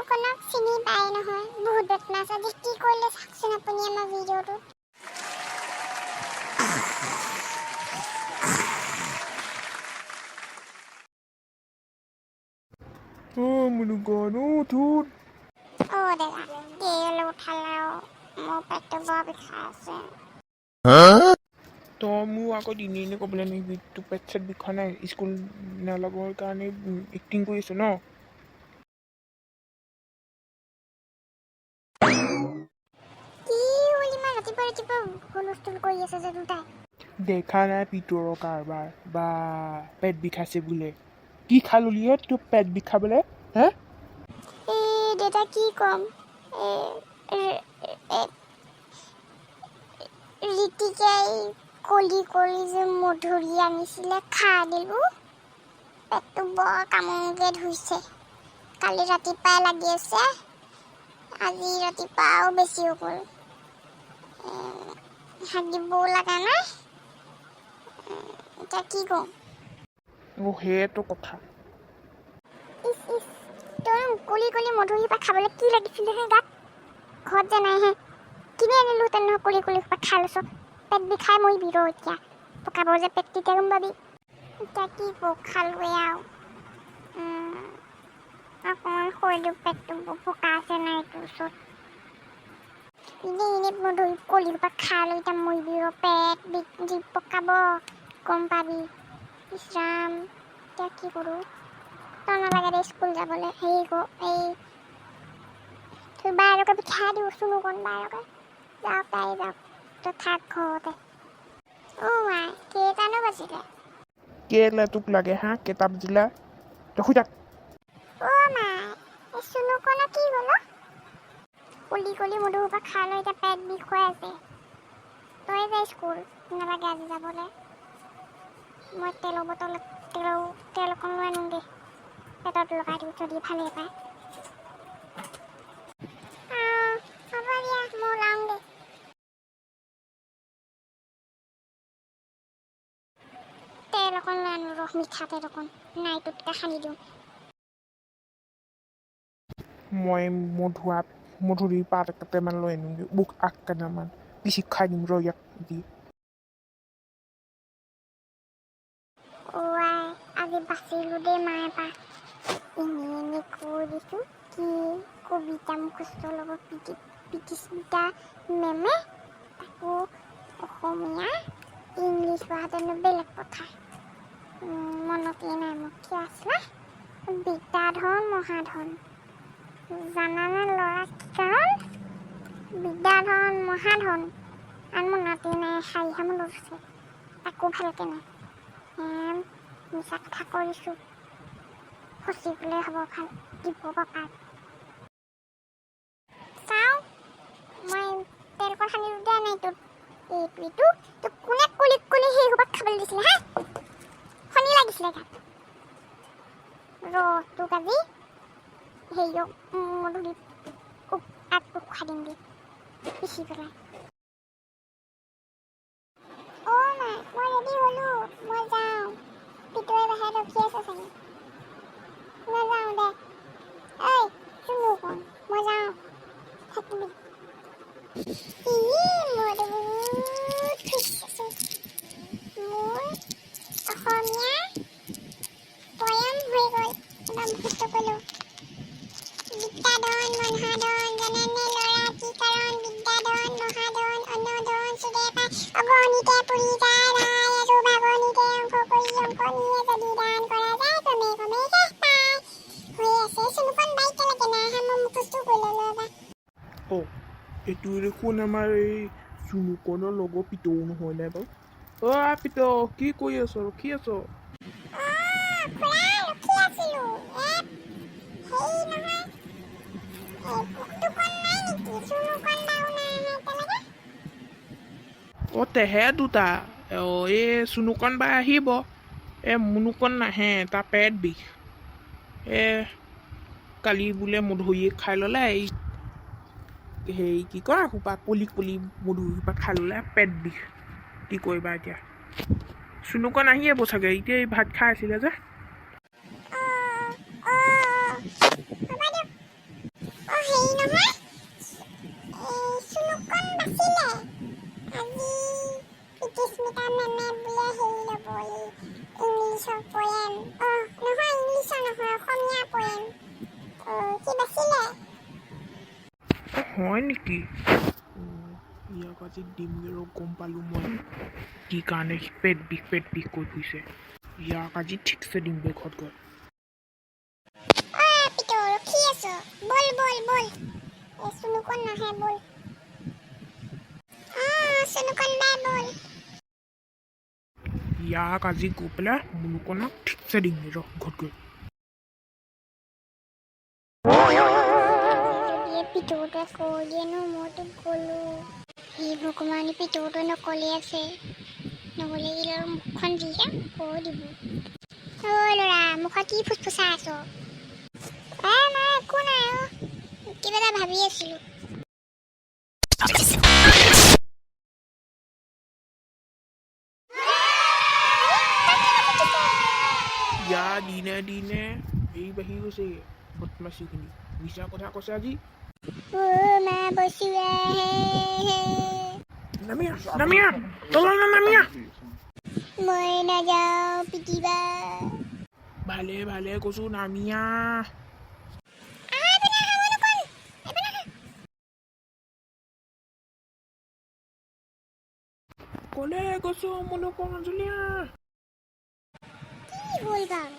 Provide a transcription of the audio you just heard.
চুনুকণক চিনি পায় নহয় বহুত বদমাছ আজি কি কৰিলে চাওকচোন আপুনি আমাৰ ভিডিঅ'টো মুনুকণ উঠ দাদা কেলে উঠালে মোৰ পেটটো বৰ বিষাই আছে তই মোৰ আগত এনেই ক'বলৈ নিবি তোৰ পেট চেট বিষোৱা নাই স্কুল নালাবৰ কাৰণে এক্টিং কৰি আছ ন কি হ'ল ইমান ৰাতিপুৱা হুলস্থুল কৰি আছে যে দুটাই দেখা নাই পিতৰৰ কাৰবাৰ বা পেট বিষাইছে বোলে কি খাল উলিয়াই তোৰ পেট বিষাবলৈ হে দেউতা কি ক'ম ৰীতিকে কলি যে মধুৰি আনিছিলে খাই দিলোঁ পেটটো বৰ কামোৰকৈ ধুইছে কালি ৰাতিপুৱাই লাগি আছে আজি ৰাতিপুৱাও বেছি হৈ গ'ল হাগিবও লগা নাই এতিয়া কি কৰোঁ সেইটো কথা তই কলি মধুৰি পৰা খাবলৈ কি লাগিছিলে হে গাত ঘৰত যে নাই হে কিনি আনিলোঁ তেনেহ'লে কলি পৰা খাই লৈছ পেট বিষাই মৰিবি ৰ এতিয়া পকাব যে পেট তেতিয়া গম পাবি এতিয়া কি কৰোঁ খালোৱে আৰু অকণমান খৈ দিওঁ পেটটো পকা আছে নাই এইটোৰ ওচৰত এনেই মধুৰি কলিৰ পৰা খাই লৈ এতিয়া মৰিবি ৰ পেট যি পকাব গম পাবি ইছৰাম এতিয়া কি কৰোঁ তই নালাগে দে স্কুল যাবলৈ হেৰি তোৰ বায়েৰকে পঠিয়াই দিওঁ চুনুকণ বায়েৰকে যাওক তাই যাওক তই থাক ঘৰতে মাই কেইটানো বাজিলে কেলে তোক লাগে হা কেইটা বাজিলে তই শুই থাক মাই এই চুনুকণৰ কি হ'ল কলি মধুৰ পৰা খাই লৈ এতিয়া পেট বিষ হৈ আছে তই যা স্কুল নালাগে আজি যাবলৈ মই তেল অকণ লৈ আনোগৈ পেটত লগাই দিওঁ যদি ভালেই পায় হ'ব দিয়া মই ওলাওঁগৈ তেল অকণ লৈ আনো ৰস মিঠা তেল অকণ নাইটোতকৈ সানি দিওঁ মই মধুৰি পাত কেইটামান লৈ আনোগৈ বুক আগ কেইটামান পিচি খাই দিম ৰ ইয়াক দি আজি বাচিলোঁ দেই মায়ে পা এনেই কৈ দিছোঁ কি কবিতা মুখস্থ ল'ব পিটিস্মিতা মেমে তাকো অসমীয়া ইংলিছ হোৱাহেঁতেনো বেলেগ কথা মনতেই নাই মোক কি আছিলে বিদ্যাধন মহাধন জানানে ল'ৰা কি কাৰণ বিদ্যাধন মহাধন আৰু মনতেই নাই শাৰীহে মনত আছে তাকো ভালকৈ নাই মিছা কথা কৰিছোঁ ফচিবলৈ হ'ব ভাল দিব পাপাক চাওঁ মই তেলকণ সানি দিয়া নাই তোক এইটো তোক কোনে কলি সেই সোপাক খাবলৈ দিছিলে হা শনি লাগিছিলে গাত তোক আজি হেৰিয়ক মধুৰি আগটো খুৱাই দিমগৈ পিচি পেলাই মাই মই ৰেডি হ'লোঁ মই যাওঁ পিতৰে বাহিৰত ৰখি আছে চাগে নাযাওঁ দে চুনুকণ মই যাওঁ থাকিবি মোৰ অসমীয়া পয়ম হৈ গ'ল একদম মুখস্থ কৰিলোঁ বিদ্যাধন মহাধন জানেনে ল'ৰা কি কাৰণ বিদ্যাধন মহাধন অনধন সুদেপা অগণিতে পুৰি যায় ৰাই আৰু ভাগনিতে অংক কৰি অংকনীয়ে যদি দান কৰা যায় কমে শেষ পায় হৈ আছে চুনুকণ বাইক লাগে নাই মই মুখস্থ কৰি ল'লোঁ এবাৰ এইটো দেখোন আমাৰ এই চুনুকণৰ লগৰ পিতৌ নহয় নাই বাৰু পিতৌ কি কৰি আছ ৰখি আছ তেহে দুটা এই চুনুকণ বা আহিব মুনুকণ নাহে তাৰ পেট বিষ কালি বোলে মধুৰিয়ে খাই ল'লে হেৰি কি কয় সোপা কলি মধুৰি সোপা খাই ল'লে পেট বিষ কি কৰিবা এতিয়া চুনুকণ আহিব চাগে এতিয়া এই ভাত খাই আছিলে যে কি বাচিলে? হয় নেকি? ইয়াক আজি দিমগৈ ৰ, গম পালোঁ মই কি কাৰণে সি পেট বিষ কৈ ফুৰিছে। ইয়াক আজি ঠিকছে দিমগৈ ঘৰত গৈ। পিতো ৰখি আছো, বল বল বল। চুনুকন নাহে, বল। চুনুকন বাই বল। ইয়াক আজি গৈ পেলাই মুনুকনক ঠিকছে দিমগৈ ৰ ঘৰত গৈ। পিতৌটোৱে কৈ দিয়েনো, মইতো গ'লো। সেই ভগৱানে পিতৌটো নকলি আছে, নহ'লে ই আৰু মুখখন যিহে কৈ দিব। ল'ৰা, মুখত কি ফুচফুচাই আছ? নাই একো নাই কিবা এটা ভাবি আছিলো। ইয়া দিনে দিনে হেৰি বাঢ়ি গৈছে বদমাচিখিনি। মিছা কথা কৈছে আজি। মা বচোৱা, নামিয়া তললৈ নামিয়া। মই নাযাওঁ, পিটিবা। ভালে কৈছো, নামিয়া। কলে গৈছো মুনুকন অঞ্জলীয়া। কি হ'ল বাৰু?